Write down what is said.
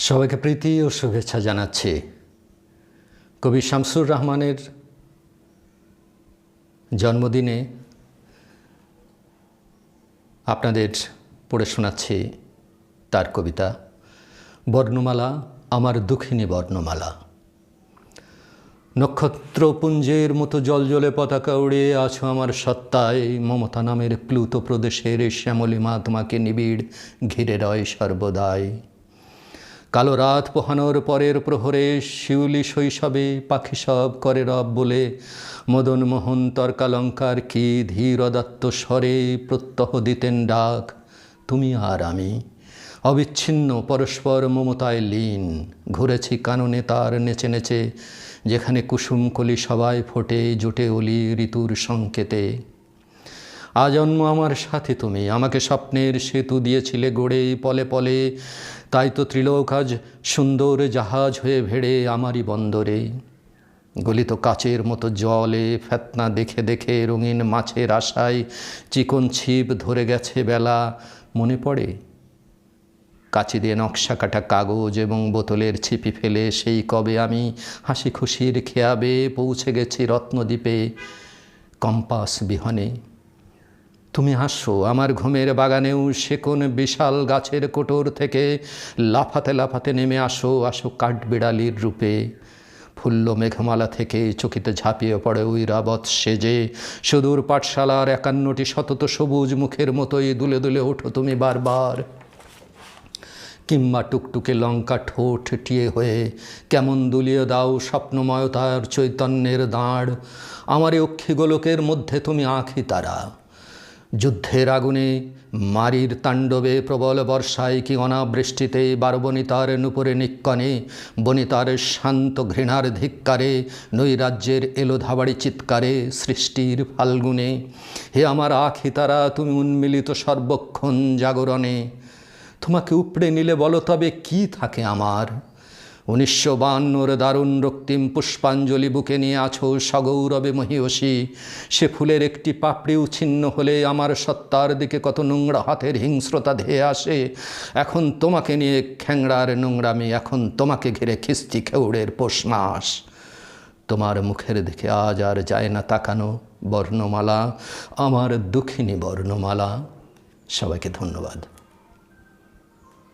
সবাইকে প্রীতি ও শুভেচ্ছা জানাচ্ছি। কবি শামসুর রহমানের জন্মদিনে আপনাদের পড়ে শোনাচ্ছি তার কবিতা বর্ণমালা, আমার দুঃখিনী বর্ণমালা। নক্ষত্রপুঞ্জের মতো জলজলে পতাকা উড়িয়ে আছো আমার সত্তায়, মমতা নামের প্লুত প্রদেশের শ্যামলিমা তোমাকে নিবিড় ঘিরে রয় সর্বদাই। কালো রাত পোহানোর পরের প্রহরে শিউলি শৈশবে পাখি সব করে রব বলে মদন মোহন তর্কালঙ্কার কি ধীরদত্ত স্বরে প্রত্যহ দিতেন ডাক। তুমি আর আমি অবিচ্ছিন্ন পরস্পর মমতায় লীন, ঘুরেছি কাননে তার নেচে নেচে, যেখানে কুসুমকলি সবাই ফোটে জোটে অলি ঋতুর সংকেতে। আজন্ম আমার সাথে তুমি আমাকে স্বপ্নের সেতু দিয়েছিলে গড়ে পলে পলে, তাই তো ত্রিলোক আজ সুন্দর জাহাজ হয়ে ভেড়ে আমারই বন্দরে। গলিত কাচের মতো জলে ফেতনা দেখে দেখে রঙিন মাছের আশায় চিকন ছিপ ধরে গেছে বেলা, মনে পড়ে? কাচি দিয়ে নকশা কাটা কাগজ এবং বোতলের ছিপি ফেলে সেই কবে আমি হাসি খুশির খেয়াবে পৌঁছে গেছি রত্নদ্বীপে কম্পাস বিহনে। তুমি হাসো আমার ঘুমের বাগানেও, সে কোন বিশাল গাছের কোটর থেকে লাফাতে লাফাতে নেমে আসো, আসো কাঠবিড়ালির রূপে। ফুল্ল মেঘমালা থেকে চকিতে ঝাঁপিয়ে পড়ে ওই রাবত সেজে, সুদূর পাঠশালার 51টি শতত সবুজ মুখের মতোই দুলে দুলে ওঠো তুমি বারবার। কিংবা টুকটুকে লঙ্কা ঠোঁট টিয়ে হয়ে কেমন দুলিয়ে দাও স্বপ্নময়তার চৈতন্যের দাঁড়। আমার এই অক্ষিগোলকের মধ্যে তুমি আঁখি তারা। যুদ্ধের আগুনে মারির তাণ্ডবে প্রবল বর্ষায় কি অনাবৃষ্টিতে বারবনিতার নুপুরে নিক্কণে, বনিতার শান্ত ঘৃণার ধিক্কারে, নৈরাজ্যের এলো ধাবাড়ি চিৎকারে সৃষ্টির ফাল্গুনে। হে আমার আঁখি তারা, তুমি উন্মিলিত সর্বক্ষণ জাগরণে। তোমাকে উপড়ে নিলে বলো তবে কি থাকে আমার? 1952 দারুণ রক্তিম পুষ্পাঞ্জলি বুকে নিয়ে আছো সগৌরবে মহীয়সী। সে ফুলের একটি পাপড়িও ছিন্ন হলে আমার সত্তার দিকে কত নোংরা হাতের হিংস্রতা ধেয়ে আসে। এখন তোমাকে নিয়ে খ্যাংড়ার নোংরামি, এখন তোমাকে ঘিরে খিস্তি খেউড়ের পোষমাস। তোমার মুখের দিকে আজ আর যায় না তাকানো বর্ণমালা, আমার দুঃখিনী বর্ণমালা। সবাইকে ধন্যবাদ।